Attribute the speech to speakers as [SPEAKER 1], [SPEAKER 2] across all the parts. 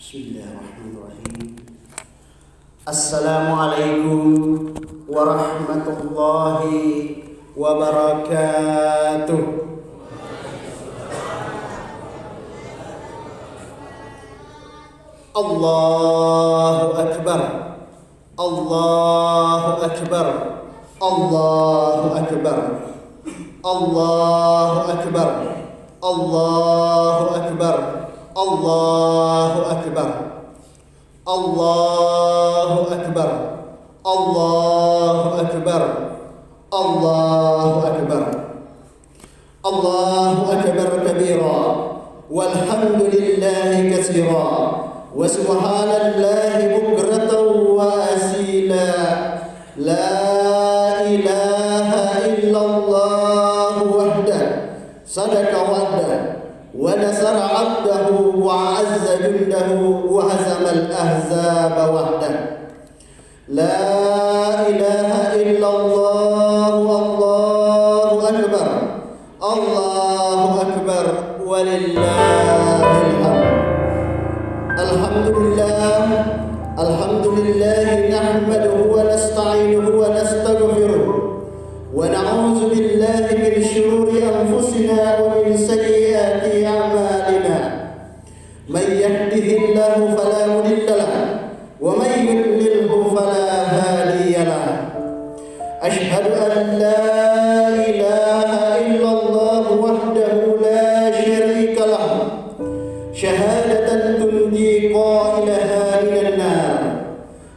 [SPEAKER 1] Bismillahirrahmanirrahim. Assalamualaikum warahmatullahi wabarakatuh. Allahu Akbar. Allahu Akbar. Allahu Akbar. Allahu Akbar. Allahu Akbar. Allahu Akbar. Allahu Akbar. Allahu Akbar. Allahu Akbar. Allahu Akbar kabira walhamdulillahi katsira wa subhanallahi bukratan wa asila. La ilaha illallah wahdah sadaqa wa'dah wa nasara 'abdahu wa 'azza jundahu wa hazama al-ahzaba wahdah. La ilaha illallah wallahu akbar. Allahu akbar walillahil hamd. Alhamdulillah, alhamdulillah nahmaduhu wa nasta'inuhu wa nastaghfiruh wa na'udzu billahi min shururi anfusina wa min sayyiati a'malina. Man yahdihillahu fala mudilla lahu wa man yudlilhu fala hadiya lahu. Ashhadu an la ilaha illallah wahdahu la syarika lahu syahadatan tunji qailaha minan nar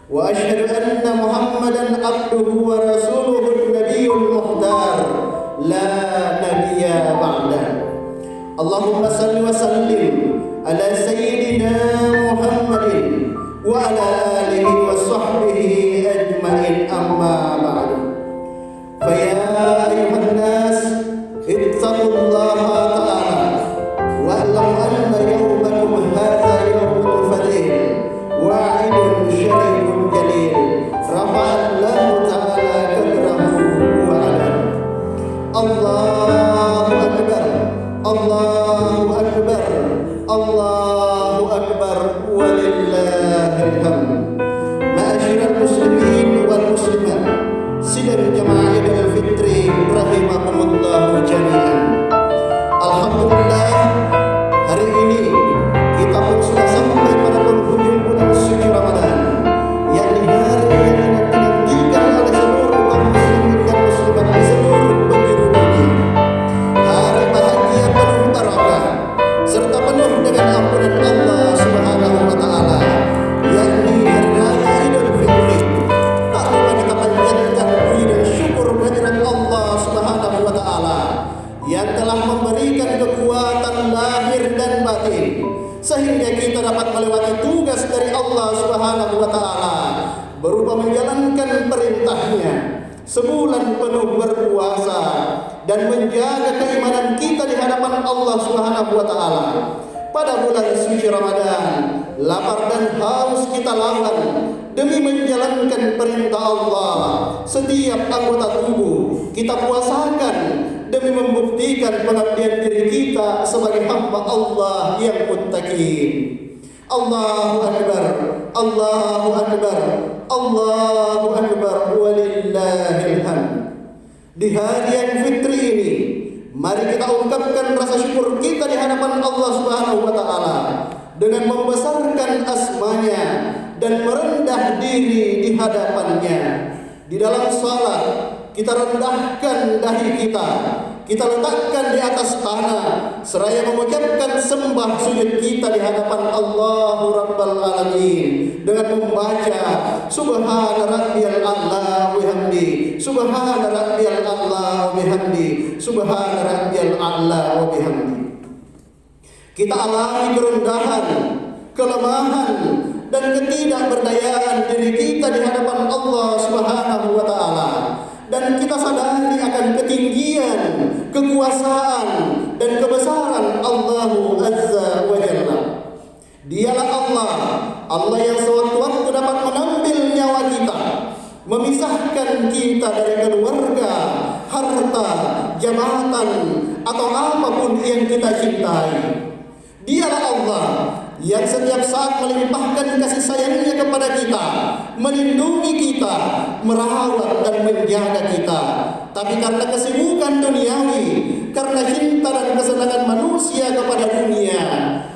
[SPEAKER 1] wa ashhadu anna Muhammadan abduhu wa rasuluhu an-nabiyyul muhtar la nabiyya ba'dah. Allahumma salli wa sallim ala sayyidina Muhammadin wa ala alihi wa sahbihi ajma'in, amma ba'du. Fa ya ayyuhan nas ittaqullaha ta'ala wa'lamu anna yawmakum hadha yawmun fadil wa'idun syarifun jalil rafa'allahu ta'ala kadrahu wa ala. Allahu akbar. Allahu akbar. Allahu akbar walillahil hamd. Ma'asyiral muslimin wal muslimat, sidang jamaah Idul Fitri rahimakumullah jami'an. Alhamdulillah, hari ini kita pun sudah sampai pada penghujung bulan suci Ramadan, yakni hari yang dinantikan oleh seluruh kaum muslimin dan muslimat di seluruh penjuru dunia. Hari bahagia penuh barakah serta penuh dengan ampunan Allah Subhanahu wa taala, yakni hari raya Idul Fitri. Tak lupa kita panjatkan puji dan syukur kehadirat Allah Subhanahu wa taala yang telah memberikan kekuatan lahir dan batin sehingga kita dapat melewati tugas dari Allah Subhanahu wa taala berupa menjalankan perintahnya sebulan penuh berpuasa dan menjaga keimanan kita di hadapan Allah Subhanahu wa taala. Pada bulan suci Ramadan, lapar dan haus kita lawan demi menjalankan perintah Allah. Setiap anggota tubuh kita puasakan demi membuktikan pengabdian diri kita sebagai hamba Allah yang muttaqin. Allahu akbar. Allahu akbar. Allahu akbar walillahil hamd. Di hari yang fitri ini, mari kita ungkapkan rasa syukur kita di hadapan Allah Subhanahu wa taala dengan membesarkan asmanya dan merendah diri di hadapannya. Di dalam salat kita rendahkan dahi kita letakkan di atas tanah seraya mengucapkan sembah sujud kita di hadapan Allah Rabbal Alamin dengan membaca Subhana rabbiyal a'la wa bihamdi, Subhana rabbiyal a'la wa bihamdi, Subhana rabbiyal a'la wa bihamdi. Kita alami kerendahan, kelemahan dan ketidakberdayaan diri kita di hadapan Allah Subhanahu wa taala, dan kita sadari akan ketinggian, kekuasaan dan kebesaran Allah Azza wa Jalla. Dialah Allah yang sewaktu-waktu dapat mengambil nyawa kita, memisahkan kita dari keluarga, harta, jabatan atau apapun yang kita cintai. Dialah yang setiap saat melimpahkan kasih sayangnya kepada kita, melindungi kita, merawat dan menjaga kita. Tapi karena kesibukan duniawi, karena cinta dan kesenangan manusia kepada dunia,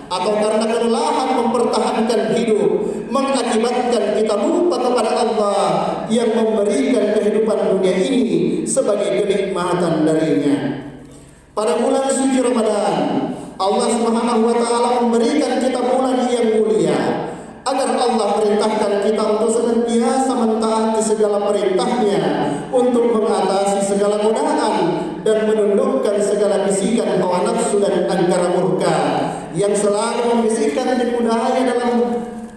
[SPEAKER 1] atau karena kelelahan mempertahankan hidup, mengakibatkan kita lupa kepada Allah yang memberikan kehidupan dunia ini sebagai kenikmatan darinya. Pada bulan suci Ramadan, Allah Subhanahu wa taala memberikan kita bulan yang mulia agar Allah perintahkan kita untuk senantiasa mentaati segala perintahnya, untuk mengatasi segala godaan dan menundukkan segala bisikan hawa nafsu dan angkara murka yang selalu membisikkan tipu daya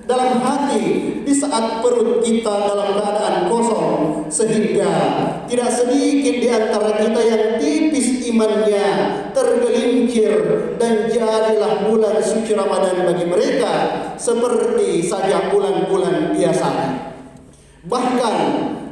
[SPEAKER 1] dalam hati di saat perut kita dalam keadaan kosong, sehingga tidak sedikit di antara kita yang tipis imannya tergelincir, dan jadilah bulan suci Ramadan bagi mereka seperti saja bulan-bulan biasanya. Bahkan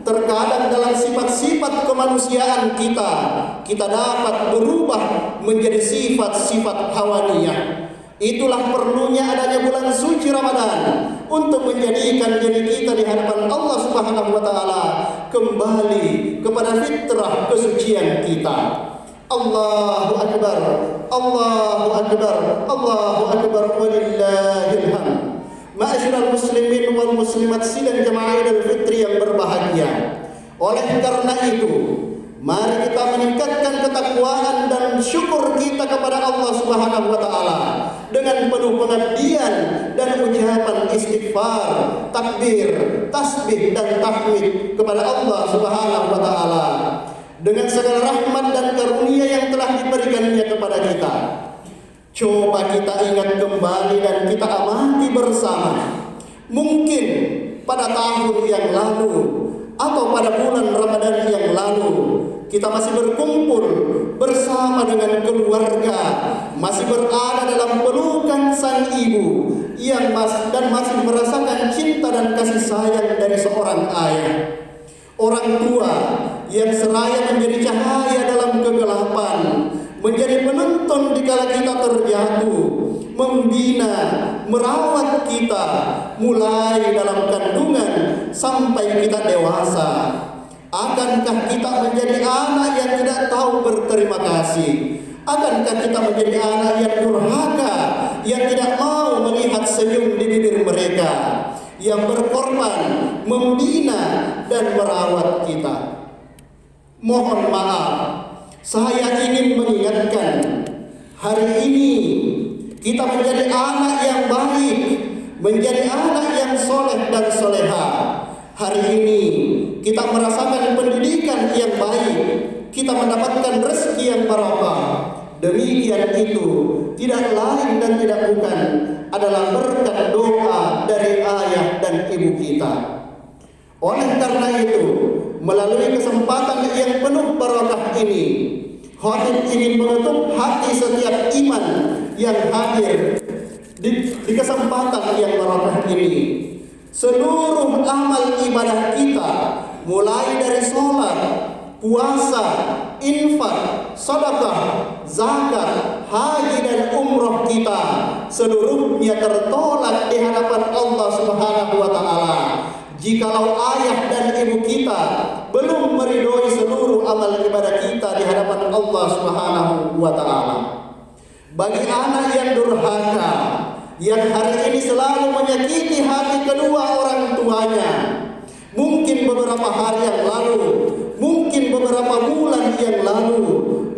[SPEAKER 1] terkadang dalam sifat-sifat kemanusiaan kita dapat berubah menjadi sifat-sifat hawaniyah. Itulah perlunya adanya bulan suci Ramadan untuk menjadikan diri kita di hadapan Allah Subhanahu wa taala kembali kepada fitrah kesucian kita. Allahu akbar, Allahu akbar, Allahu akbar, walillahil hamd. Ma'asyiral muslimin wal muslimat sidang jemaah Idul Fitri yang berbahagia. Oleh karena itu, mari kita meningkatkan ketakwaan dan syukur kita kepada Allah Subhanahu wa taala dengan penuh pengabdian dan ucapan istighfar, takbir, tasbih dan tahmid kepada Allah Subhanahu wa taala dengan segala rahmat dan karunia yang telah diberikannya kepada kita. Coba kita ingat kembali dan kita amati bersama. Mungkin pada tahun yang lalu atau pada bulan Ramadan yang lalu kita masih berkumpul bersama dengan keluarga, masih berada dalam pelukan sang ibu yang masih merasakan cinta dan kasih sayang dari seorang ayah. Orang tua yang seraya menjadi cahaya dalam kegelapan, menjadi penonton dikala kita terjatuh, membina, merawat kita mulai dalam kandungan sampai kita dewasa. Akankah kita menjadi anak yang tidak tahu berterima kasih? Akankah kita menjadi anak yang durhaka, yang tidak mau melihat senyum di bibir mereka, yang berkorban, membina dan merawat kita? Mohon maaf, saya ingin mengingatkan, hari ini kita menjadi anak yang baik, menjadi anak yang soleh dan soleha. Hari ini kita merasakan pendidikan yang baik, kita mendapatkan rezeki yang barokah. Demikian itu tidak lain dan tidak bukan adalah berkat doa dari ayah dan ibu kita. Oleh karena itu, melalui kesempatan yang penuh barokah ini, khatib ingin menutup hati setiap iman yang hadir di kesempatan yang barokah ini. Seluruh amal ibadah kita, mulai dari sholat, puasa, infak, sedekah, zakat, haji dan umroh kita, seluruhnya tertolak di hadapan Allah Subhanahu wa taala jikalau ayah dan ibu kita belum meridhoi seluruh amal ibadah kita di hadapan Allah Subhanahu wa taala. Bagi anak yang durhaka, yang hari ini selalu menyakiti hati kedua orang tuanya, mungkin beberapa hari yang lalu, mungkin beberapa bulan yang lalu,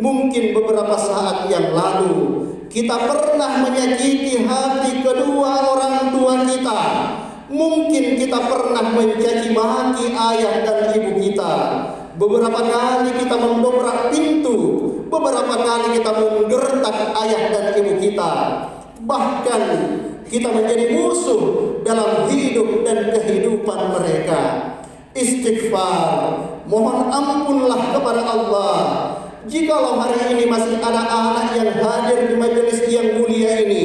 [SPEAKER 1] mungkin beberapa saat yang lalu, kita pernah menyakiti hati kedua orang tua kita. Mungkin kita pernah mencaci maki ayah dan ibu kita. Beberapa kali kita mendobrak pintu, beberapa kali kita menggertak ayah dan ibu kita. Bahkan kita menjadi musuh dalam hidup dan kehidupan mereka. Istighfar, mohon ampunlah kepada Allah. Jikalau hari ini masih ada anak yang hadir di majelis yang mulia ini,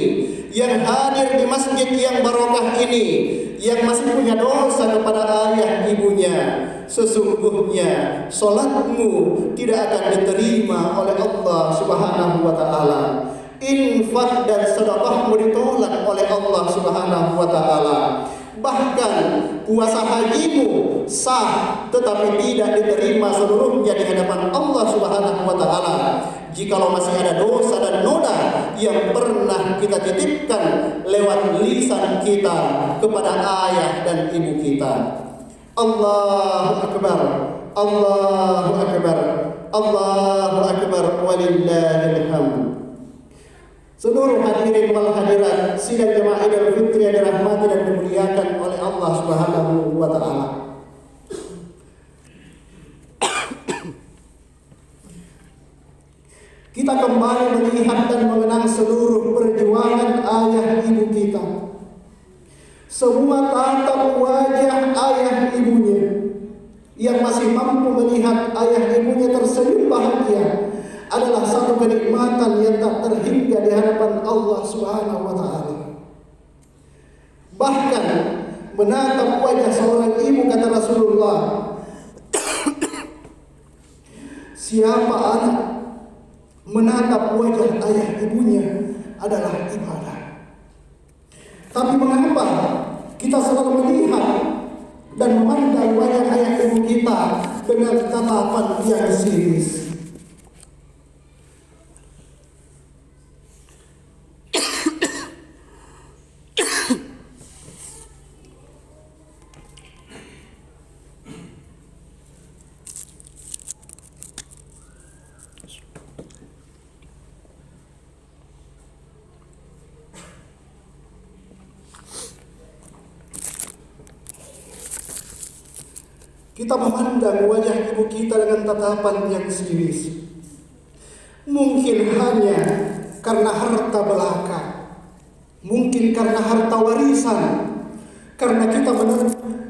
[SPEAKER 1] yang hadir di masjid yang barokah ini, yang masih punya dosa kepada ayah ibunya, sesungguhnya salatmu tidak akan diterima oleh Allah Subhanahu wa taala. infak dan sedekahmu ditolak oleh Allah Subhanahu wa taala. Bahkan puasa hajimu sah tetapi tidak diterima seluruhnya di hadapan Allah Subhanahu wa taala. Jikalau masih ada dosa dan noda yang pernah kita titipkan lewat lisan kita kepada ayah dan ibu kita. Allahu akbar, Allahu akbar, Allahu akbar, walillahil hamd. Seluruh hadirin wal hadirat sidang jemaah Idul Fitri yang dirahmati dan dimuliakan oleh Allah Subhanahu wa taala. Kita kembali melihat dan mengenang seluruh perjuangan ayah ibu kita. Semua tatap wajah ayah ibunya yang masih mampu melihat ayah ibunya tersenyum bahagia adalah satu kenikmatan yang tak terhingga di hadapan Allah Subhanahu wa taala. Bahkan menatap wajah seorang ibu, kata Rasulullah, siapa anak menatap wajah ayah ibunya adalah ibadah. Tapi mengapa kita selalu melihat dan memandang wajah ayah ibu kita dengan tatapan yang sinis? Kita memandang wajah ibu kita dengan tatapan yang sinis. Mungkin hanya karena harta belaka, mungkin karena harta warisan,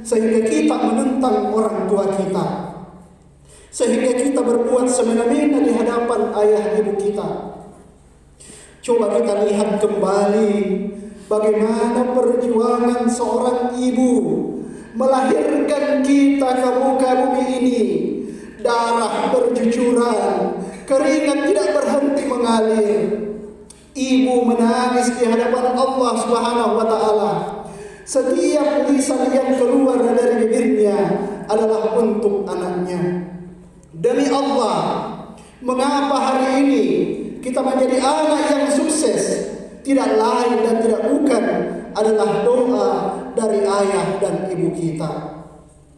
[SPEAKER 1] sehingga kita menentang orang tua kita, sehingga kita berbuat semena-mena di hadapan ayah ibu kita. Coba kita lihat kembali bagaimana perjuangan seorang ibu melahirkan kita ke muka bumi ini. Darah bercucuran, keringat tidak berhenti mengalir. Ibu menangis di hadapan Allah Subhanahu wa taala. Setiap lisan yang keluar dari bibirnya adalah untuk anaknya. Demi Allah, mengapa hari ini kita menjadi anak yang sukses? Tidak lain dan tidak bukan adalah doa dari ayah dan ibu kita.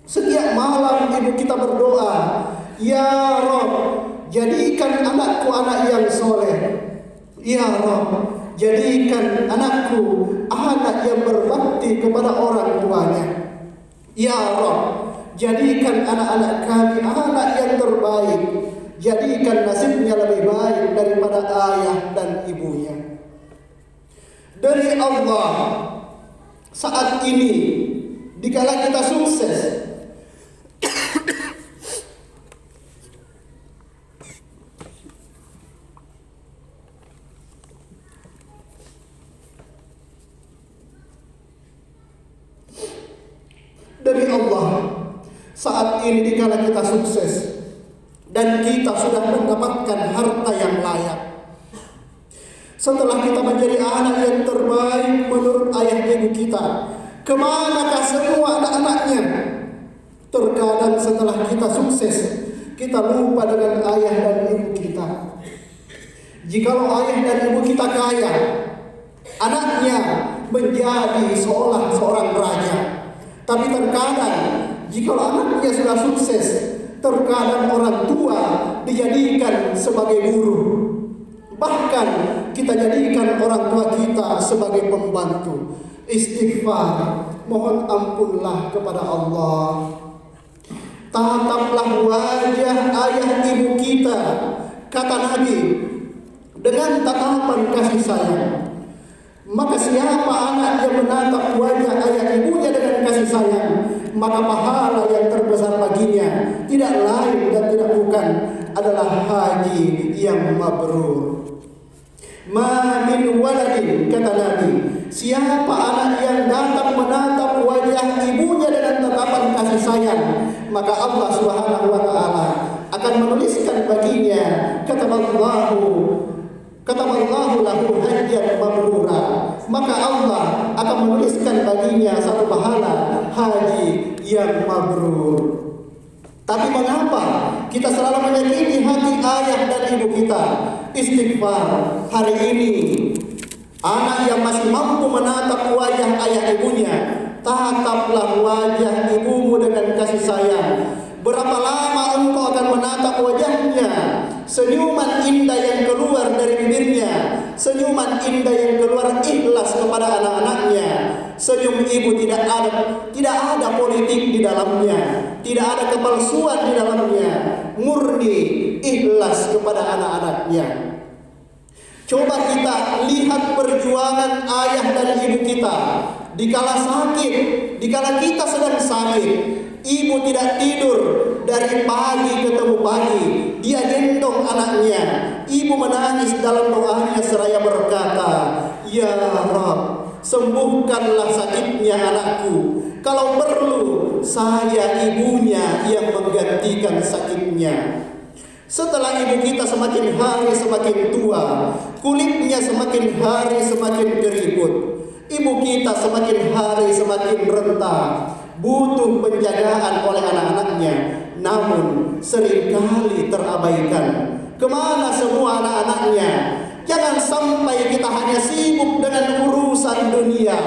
[SPEAKER 1] Setiap malam ibu kita berdoa, ya Rabb, jadikan anakku anak yang soleh. Ya Rabb, jadikan anakku anak yang berbakti kepada orang tuanya. Ya Rabb, jadikan anak-anak kami anak yang terbaik. Jadikan nasibnya lebih baik daripada ayah dan ibunya. Dari Allah, saat ini dikala kita sukses, dari Allah, saat ini dikala kita sukses dan kita sudah mendapatkan harta yang layak, setelah kita menjadi anak yang terbaik menurut ayah ibu kita, kemanakah semua anak-anaknya? Terkadang setelah kita sukses, kita lupa dengan ayah dan ibu kita. Jikalau ayah dan ibu kita kaya, anaknya menjadi seolah seorang raja. Tapi terkadang jikalau anaknya sudah sukses, terkadang orang tua dijadikan sebagai buruh. Bahkan kita jadikan orang tua kita sebagai pembantu. Istighfar, mohon ampunlah kepada Allah. Tataplah wajah ayah ibu kita, kata Nabi, dengan tatapan kasih sayang. Maka siapa anak yang menatap wajah ayah ibunya dengan kasih sayang, maka pahala yang terbesar baginya tidak lain dan tidak bukan adalah haji yang mabrur. Ma min waladin, kata Nabi, siapa anak yang datang menatap wajah ibunya dengan tatapan kasih sayang, maka Allah Subhanahu wa taala akan menuliskan baginya, kata Allah, kataballahu lahu hajjan mabrura, maka Allah akan menuliskan baginya satu pahala haji yang mabrur. Tapi mengapa kita selalu menyakiti hati ayah dan ibu kita? Istighfar. Hari ini anak yang masih mampu menatap wajah ayah ibunya, tataplah wajah ibumu dengan kasih sayang. Berapa lama engkau akan menatap wajahnya? Senyuman indah yang keluar dari bibirnya, senyuman indah yang keluar ikhlas kepada anak-anaknya. Senyum ibu tidak ada politik di dalamnya, tidak ada kepalsuan di dalamnya, murni ikhlas kepada anak-anaknya. Coba kita lihat perjuangan ayah dan ibu kita dikala sakit, dikala kita sedang sakit. Ibu tidak tidur dari pagi ketemu pagi, dia gendong anaknya. Ibu menangis dalam doanya seraya berkata, "Ya Rabb, sembuhkanlah sakitnya anakku. Kalau perlu, saya ibunya yang menggantikan sakitnya." Setelah ibu kita semakin hari semakin tua, kulitnya semakin hari semakin keriput, ibu kita semakin hari semakin renta, butuh penjagaan oleh anak-anaknya, namun seringkali terabaikan. Kemana semua anak-anaknya? Jangan sampai kita hanya sibuk dengan urusan dunia,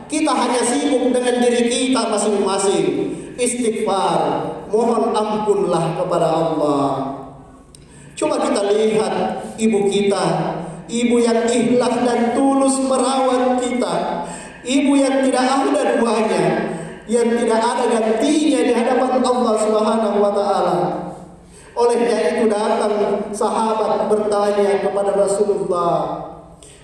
[SPEAKER 1] kita hanya sibuk dengan diri kita masing-masing. Istighfar, mohon ampunlah kepada Allah. Coba kita lihat ibu kita, ibu yang ikhlas dan tulus merawat kita, ibu yang tidak ada duanya, yang tidak ada gantinya di hadapan Allah Subhanahu wa taala. Olehnya itu datang sahabat bertanya kepada Rasulullah,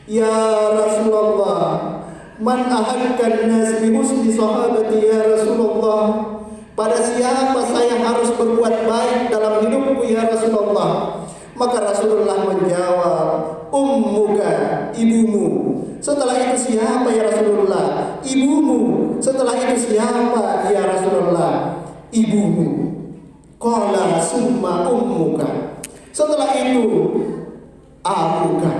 [SPEAKER 1] "Ya Rasulullah, man ahadkan nas bi husni sahabati ya Rasulullah?" Pada siapa saya harus berbuat baik dalam hidupku ya Rasulullah? Maka Rasulullah menjawab, "Ummuka, ibumu." Setelah itu siapa ya Rasulullah? "Ibumu." Setelah itu siapa ya Rasulullah? "Ibumu." Qala summa ummuka. Setelah itu abuka.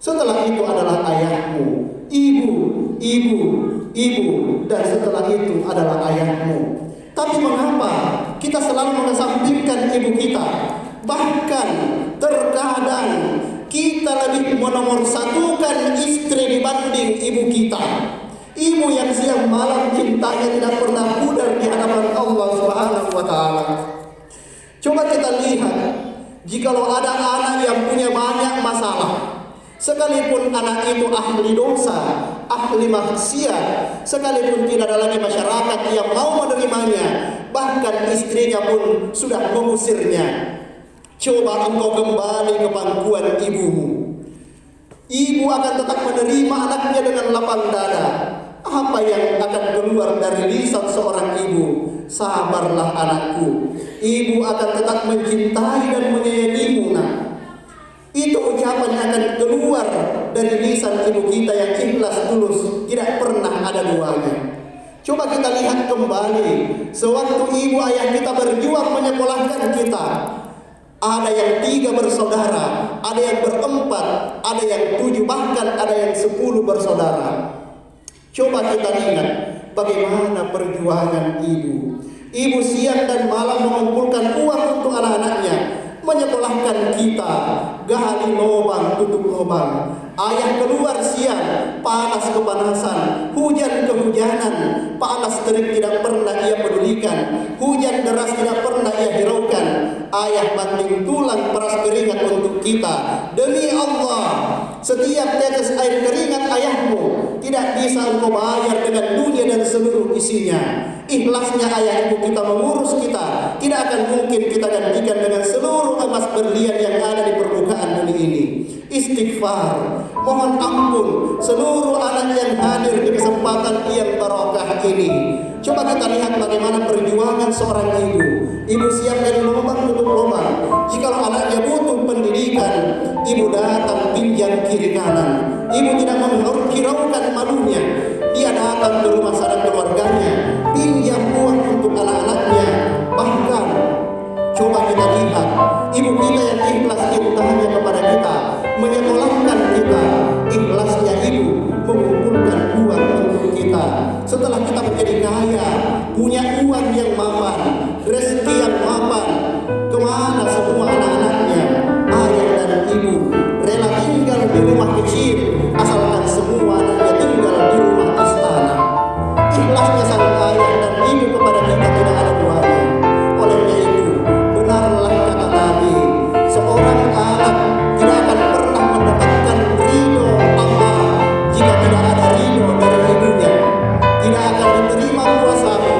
[SPEAKER 1] Setelah itu adalah ayahmu. Ibu, dan setelah itu adalah ayahmu. Tapi mengapa kita selalu mengesampingkan ibu kita? Bahkan terkadang kita lebih menomorsatukan istri dibanding ibu kita. Ibu yang siang malam cintanya tidak pernah pudar di hadapan Allah Subhanahu wa taala. Coba kita lihat, jikalau ada anak yang punya banyak masalah, sekalipun anak itu ahli dosa, ahli maksiat, sekalipun tidak ada lagi masyarakat yang mau menerimanya, bahkan istrinya pun sudah mengusirnya. Coba engkau kembali ke pangkuan ibumu. Ibu akan tetap menerima anaknya dengan lapang dada. Apa yang akan keluar dari lisan seorang ibu? Sabarlah anakku. Ibu akan tetap mencintai dan menyayangimu, nak. Itu ucapan yang akan keluar dari lisan ibu kita yang ikhlas tulus, tidak pernah ada duanya. Coba kita lihat kembali, sewaktu ibu ayah kita berjuang menyekolahkan kita, ada yang 3 bersaudara, ada yang berempat, ada yang 7, bahkan ada yang 10 bersaudara. Coba kita ingat bagaimana perjuangan ibu. Ibu siang dan malam mengumpulkan uang untuk anak-anaknya, menyekolahkan kita, gali lubang tutup lubang. Ayah keluar siang, panas kepanasan, hujan kehujanan, panas terik tidak pernah ia pedulikan, hujan deras tidak pernah ia hiraukan. Ayah banting tulang peras keringat untuk kita. Demi Allah, setiap tetes air keringat ayahmu tidak bisa engkau bayar dengan dunia dan seluruh isinya. Ikhlasnya ayah ibu kita mengurus kita tidak akan mungkin kita gantikan dengan seluruh emas berlian yang ada di permukaan bumi ini. Istighfar, mohon ampun seluruh anak yang hadir di kesempatan yang barokah ini. Coba kita lihat bagaimana perjuangan seorang ibu. Ibu siap dari lubang tutup lubang. Jikalau anaknya butuh pendidikan, ibu datang pinjam kiri kanan. Ibu tidak menghiraukan malunya. Dia datang ke rumah sanak keluarganya, pinjam uang untuk anak-anaknya. Bahkan coba kita lihat ibu kita yang ikhlas cintanya kepada kita, menyekolahkan setelah kita menjadi kaya, punya uang yang mapan, rezeki yang mapan, kemana semua anak-anaknya, ayah dan ibu rela tinggal di rumah kecil asalkan semua anaknya tinggal di rumah istana. Ikhlasnya sang ayah dan ibu kepada kita tidak ada duanya. Olehnya itu, benarlah kata Nabi, seorang anak tidak akan pernah mendapatkan ridho Allah jika tidak ada ridho dari ibunya. Tidak akan diterima puasamu,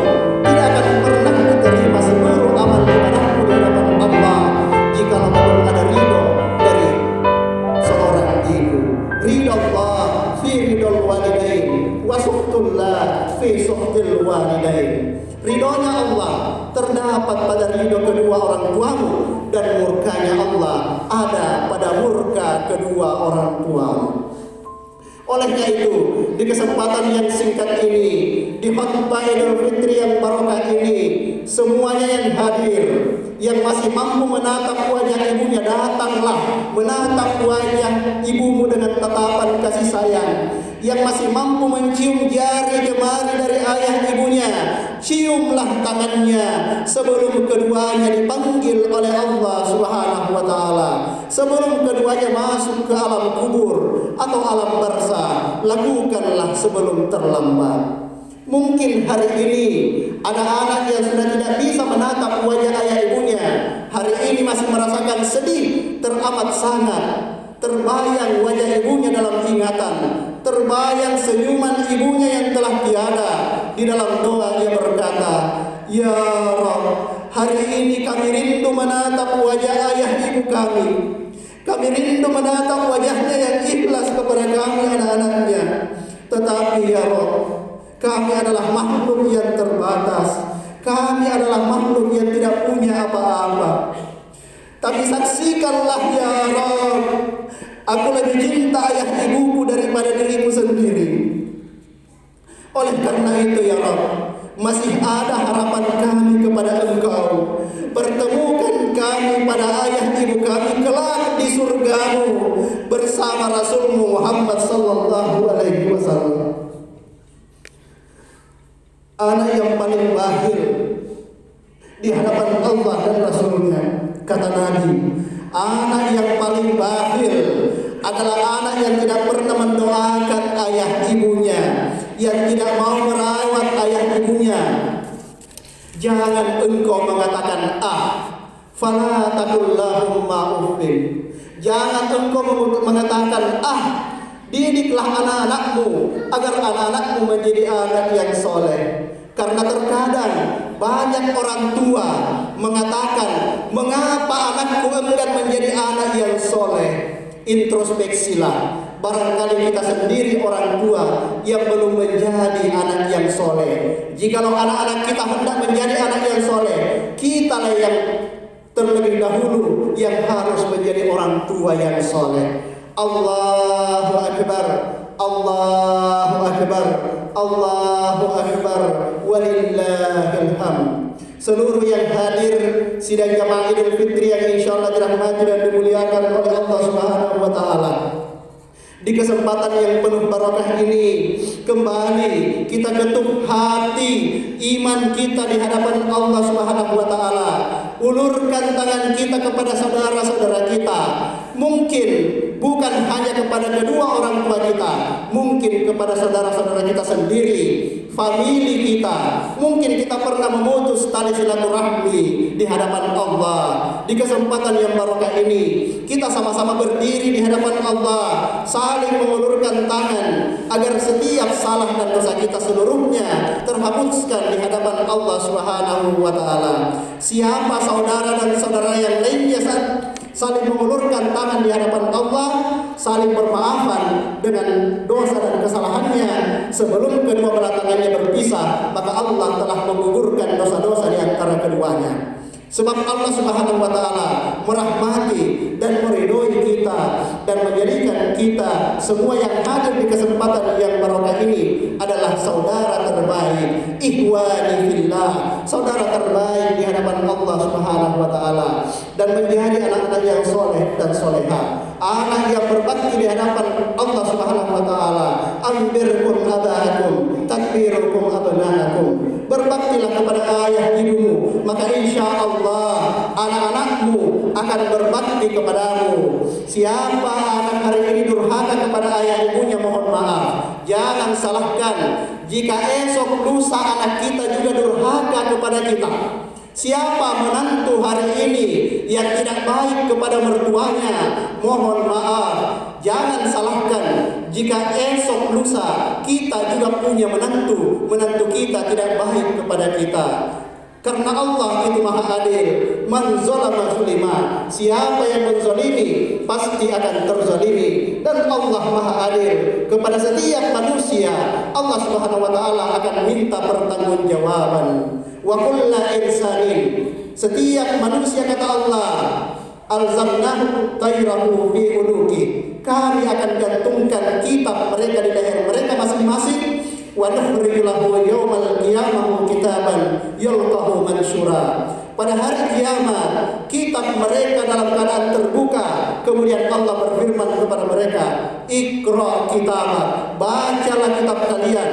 [SPEAKER 1] tidak akan pernah diterima seluruh amal ibadahmu di hadapan Allah jika belum ada ridho dari seorang ibu. Ridho Allah fi ridhol walidain wa suhtullah fi suhtil walidain. Ridhonya Allah terdapat pada ridho kedua orang tuamu, dan murkanya Allah ada pada murka kedua orang tuamu. Olehnya itu, di kesempatan yang singkat ini, di khutbah Idul Fitri yang barokah ini, semuanya yang hadir, yang masih mampu menatap wajah ibunya, datanglah menatap wajah ibumu dengan tatapan kasih sayang. Yang masih mampu mencium jari jemari dari ayah ibunya, ciumlah tangannya sebelum keduanya dipanggil oleh Allah Subhanahu wa Ta'ala. Sebelum keduanya masuk ke alam kubur atau alam barzah, lakukanlah sebelum terlambat. Mungkin hari ini ada anak yang sudah tidak bisa menatap wajah ayah ibunya. Hari ini masih merasakan sedih teramat sangat. Terbayang wajah ibunya dalam ingatan, terbayang senyuman ibunya yang telah tiada. Di dalam doa ia berkata, "Ya Rabb, hari ini kami rindu menatap wajah ayah ibu kami. Kami rindu menatap wajahnya yang ikhlas kepada kami anak-anaknya. Tetapi ya Rabb, kami adalah makhluk yang terbatas. Kami adalah makhluk yang tidak punya apa-apa. Tapi saksikanlah ya Rabb, aku lebih cinta ayah ibuku daripada diriku sendiri. Oleh karena itu ya Rabb, masih ada harapan kami kepada Engkau. Pertemukan kami pada ayah ibu kami kelak di surgamu bersama Rasulmu Muhammad sallallahu alaihi wasallam." Anak yang paling bakhil di hadapan Allah dan Rasulnya, kata Nabi, anak yang paling bakhil adalah anak yang tidak pernah mendoakan ayah ibunya, yang tidak mau merawat ayah ibunya. Jangan engkau mengatakan fala taqul lahumma uffin. Jangan engkau mengatakan didiklah anak-anakmu agar anak-anakmu menjadi anak yang soleh. Karena terkadang banyak orang tua mengatakan, mengapa anakku enggan menjadi anak yang soleh? Introspeksilah. Barangkali kita sendiri orang tua yang belum menjadi anak yang soleh. Jikalau anak-anak kita hendak menjadi anak yang soleh, kitalah yang terlebih dahulu yang harus menjadi orang tua yang soleh. Allahu Akbar, Allahu Akbar, Allahu Akbar, walillahil hamd. Seluruh yang hadir sidang jamaah Idul Fitri yang insyaallah dirahmati dan dimuliakan oleh Allah Subhanahu wa Ta'ala. Di kesempatan yang penuh barokah ini, kembali kita ketuk hati iman kita di hadapan Allah Subhanahu wa Ta'ala. Ulurkan tangan kita kepada saudara-saudara kita. Mungkin bukan hanya kepada kedua orang tua kita, mungkin kepada saudara-saudara kita sendiri, famili kita. Mungkin kita pernah memutus tali silaturahmi di hadapan Allah. Di kesempatan yang barokah ini, kita sama-sama berdiri di hadapan Allah, saling mengulurkan tangan agar setiap salah dan dosa kita seluruhnya terhapuskan di hadapan Allah Subhanahu wa Ta'ala. Siapa saudara dan saudara yang lainnya saling mengulurkan tangan di hadapan Allah, saling bermaafan dengan dosa dan kesalahannya sebelum kedua belah tangannya berpisah, maka Allah telah menggugurkan dosa-dosa di antara keduanya. Sebab Allah Subhanahu wa Ta'ala merahmati dan meridhoi kita dan menjadikan kita semua yang hadir di kesempatan yang barokah ini adalah saudara terbaik, ikhwani fillah, saudara terbaik di hadapan Allah Subhanahu wa Ta'ala, dan menjadi anak-anak yang soleh dan solehah, anak yang berbakti di hadapan Allah Subhanahu wa Ta'ala, anbirkum abakum takbirukum abnaakum. Berbaktilah kepada ayah ibumu, maka insya Allah anak-anakmu akan berbakti kepadamu. Siapa anak hari ini durhaka kepada ayah ibunya, mohon maaf, jangan salahkan jika esok lusa anak kita juga durhaka kepada kita. Siapa menantu hari ini yang tidak baik kepada mertuanya, mohon maaf, jangan salahkan jika esok lusa kita juga punya menantu kita tidak baik kepada kita. Karena Allah itu maha adil. Man zalama zulima, siapa yang menzalimi pasti akan terzalimi. Dan Allah maha adil kepada setiap manusia. Allah Subhanahu wa taala akan minta pertanggungjawaban. Wa kullu insanin, setiap manusia kata Allah, alzamnahu tayrahu fi unuki, kami akan gantungkan kitab mereka di leher mereka masing-masing. Wa nukhriju lahu yawmal qiyamah kitaban yalqahu mansyura. Pada hari kiamat kitab mereka dalam keadaan terbuka. Kemudian Allah berfirman kepada mereka, Iqra kitabak, bacalah kitab kalian.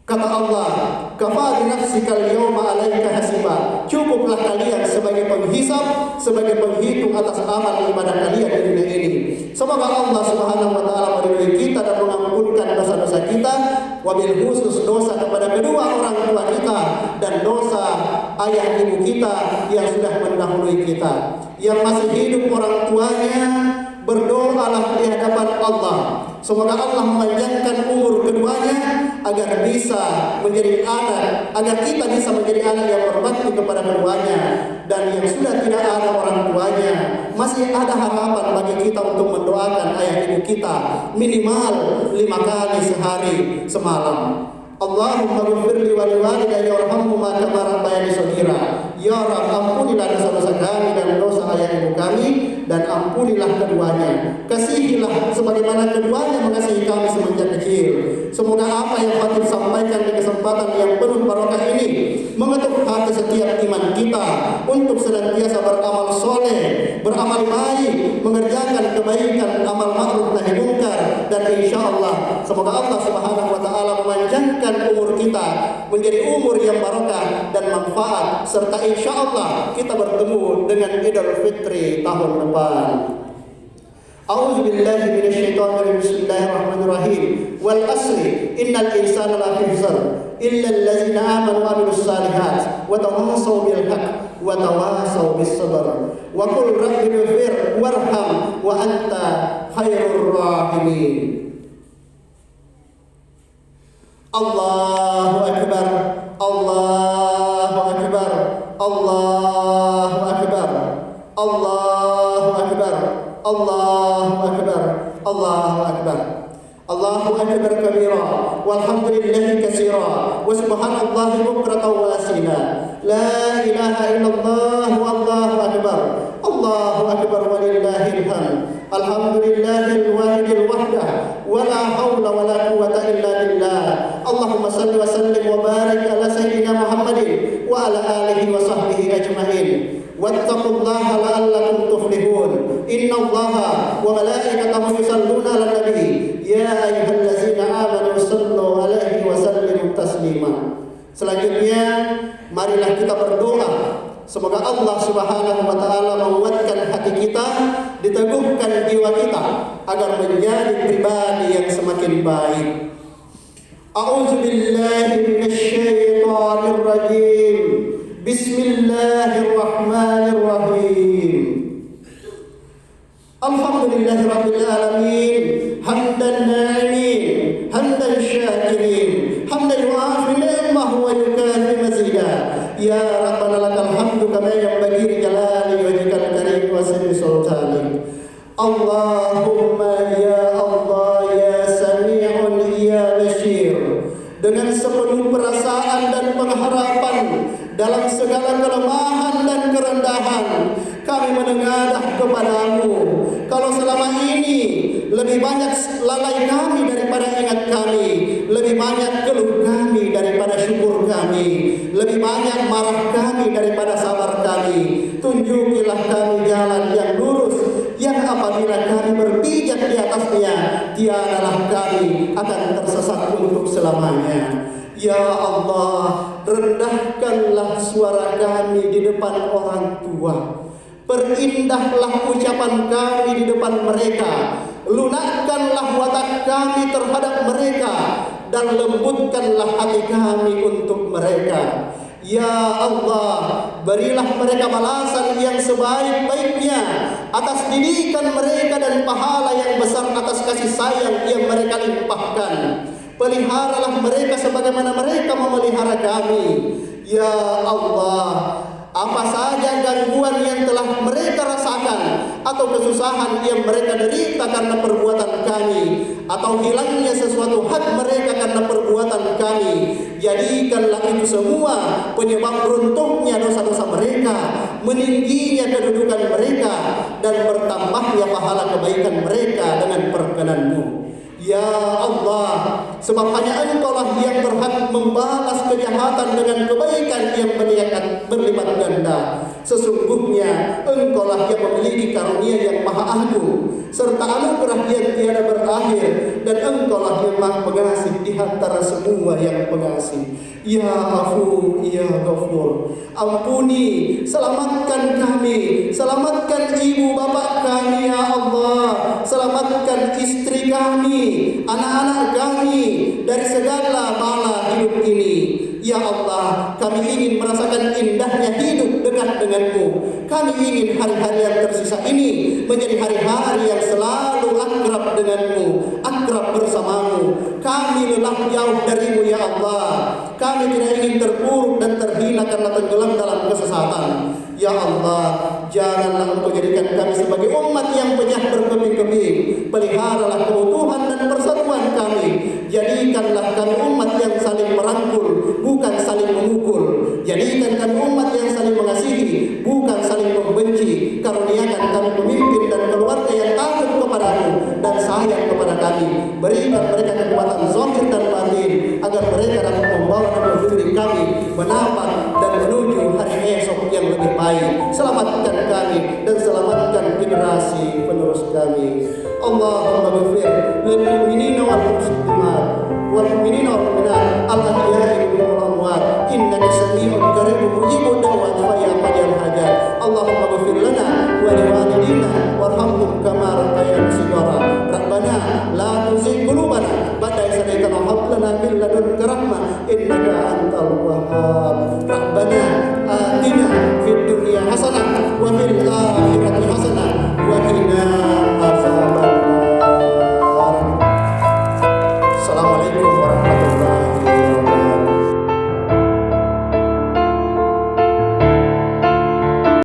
[SPEAKER 1] Kata Allah, kafa bi nafsikal yawma 'alaika hasiba, cukuplah kalian sebagai penghisab, sebagai penghitung atas amal ibadah kalian di dunia ini. Semoga Allah Subhanahu wa taala meridhai kita dan mengampunkan dosa-dosa kita, wabil khusus dosa kepada kedua orang tua kita dan dosa ayah ibu kita yang sudah mendahului kita. Yang masih hidup orang tuanya, berdoalah di hadapan Allah. Semoga Allah memanjangkan umur keduanya agar bisa menjadi anak, agar kita bisa menjadi anak yang berbakti kepada keduanya. Dan yang sudah tidak ada orang tuanya, masih ada harapan bagi kita untuk mendoakan ayah ibu kita minimal 5 kali sehari semalam. Allahumma ghfirli wa liwalidayya warhamhuma kama rabbayani shaghira. Ya Rabb, ampunilah dosa-dosa kami dan dosa ayah ibu kami, dan ampunilah keduanya. Kasihilah sebagaimana keduanya mengasihi kami semenjak kecil. Semoga apa yang Khatib sampaikan di kesempatan yang penuh barokah ini mengetuk hati setiap iman kita untuk senantiasa beramal soleh, beramal baik, mengerjakan kebaikan, amal ma'ruf nahi munkar, dan insyaallah semoga Allah Subhanahu wa taala memanjangkan umur kita menjadi umur yang barokah dan manfaat, serta insyaallah kita bertemu dengan Idul Fitri tahun depan. A'udzu billahi minasyaitonir rajim. Bismillahirrahmanirrahim. Wal asri innal insana lafi khusr illa allazina amanu wa amilus solihat wa tawassaw bil haqq wa tawassaw bis sabr. Wa qul rabbi ighfir warham wa anta khairur rahimin. Allahu akbar. Allahu akbar. Allahu akbar. Allahu akbar. Allahu akbar. Allahu akbar. Allahu akbar kabira walhamdulillahi katsira wa subhanallahi bukratan wa asila. La ilaha illallah wallahu akbar. Allahu akbar walillahil hamd. Alhamdulillahil wahidil wahdah wa la haula wa la quwwata illa billah. Allahumma salli wa sallim wa barik ala sayyidina Muhammadin wa ala alihi wa sahbihi ajma'in. Wattaqullaha la'allakum tuflihun. Innallaha wa malaikatahu yusalluna 'alan nabi. Ya ayyuhallazina amanu sallu 'alaihi wa sallimu taslima. Selanjutnya marilah kita berdoa semoga Allah Subhanahu wa taala menguatkan hati kita, diteguhkan jiwa kita agar menjadi pribadi yang semakin baik. A'udzu billahi minasyaitonir rajim. Bismillahirrahmanirrahim. Alhamdulillahirabbil alamin, hamdan na'imin, hamdan syakirin, hamdan yu'afi ni'amahu wa yukafi mazida. Ya Rabbana lakal hamdu kama yanbaghi li jalali wajhikal karim wa sirri sultanik. Allahumma ya Allah ya Sami'un ya Bashir. Dengan sepenuh perasaan dan pengharapan dalam segala kelemahan dan kerendahan, kami menengadah kepadamu. Kalau selama ini lebih banyak lalai kami daripada ingat kami, lebih banyak keluh kami daripada syukur kami, lebih banyak marah kami daripada sabar kami, tunjukilah kami jalan yang lurus, yang apabila kami berpijak di atasnya, tiadalah kami tersesat untuk selamanya. Ya Allah, rendahkanlah suara kami di depan orang tua. Perindahlah ucapan kami di depan mereka. Lunakkanlah watak kami terhadap mereka dan lembutkanlah hati kami untuk mereka. Ya Allah, berilah mereka balasan yang sebaik-baiknya atas didikan mereka dan pahala yang besar atas kasih sayang yang mereka limpahkan. Peliharalah mereka sebagaimana mereka memelihara kami. Ya Allah, apa saja gangguan yang telah mereka rasakan atau kesusahan yang mereka derita karena perbuatan kami, atau hilangnya sesuatu hak mereka karena perbuatan kami, jadikanlah itu semua penyebab runtuhnya dosa-dosa mereka, meningginya kedudukan mereka, dan bertambahnya pahala kebaikan mereka dengan perkenan-Mu. Ya Allah, sebab hanya Engkau-lah yang berhak membalas kejahatan dengan kebaikan yang berlipat ganda. Sesungguhnya Engkau-lah yang memiliki karunia yang maha agung serta anugerah yang tiada berakhir, dan Engkau-lah yang maha pengasih di antara semua yang pengasih. Ya Afu, Ya Ghafur, ampuni, selamatkan kami, selamatkan ibu bapak kami ya Allah, selamatkan istri kami, anak-anak kami dari segala bala hidup ini. Ya Allah, kami ingin merasakan indahnya hidup dekat dengan-Mu. Kami ingin hari-hari yang tersisa ini menjadi hari-hari yang selalu akrab dengan-Mu, akrab bersama-Mu. Kami lelah jauh dari-Mu ya Allah. Kami tidak ingin terpuruk dan terhina karena tenggelam dalam kesesatan. Ya Allah, janganlah Engkau jadikan kami sebagai umat yang pecah berkeping-keping. Peliharalah keutuhan dan persatuan kami. Jadikanlah kami umat yang saling merangkul, bukan saling memukul. Jadikan kami umat yang saling mengasihi, bukan saling membenci. Karuniakan kami pemimpin dan keluarga yang takut kepadamu dan sayang kepada kami. Berikan mereka kekuatan zahir dan batin, agar mereka dapat membawa dan mendidik kami menapak dan menuju hari esok yang lebih baik. Selamatkan kami dan selamatkan generasi penerus kami. Allahumma ghfir lil mu'minina wal muslimat wal mu'minina wal mu'minat al ahya'i minhum wal amwat innaka sami'un qaribun mujibud da'wat fa ya qadiyal hajat. Allahumma ghfir lana wa li walidina warhamhum kama rabbayana shighara. Rabbana la tuzigh qulubana ba'da idh hadaytana wa hab lana min ladunka rahmah innaka antal wahhab.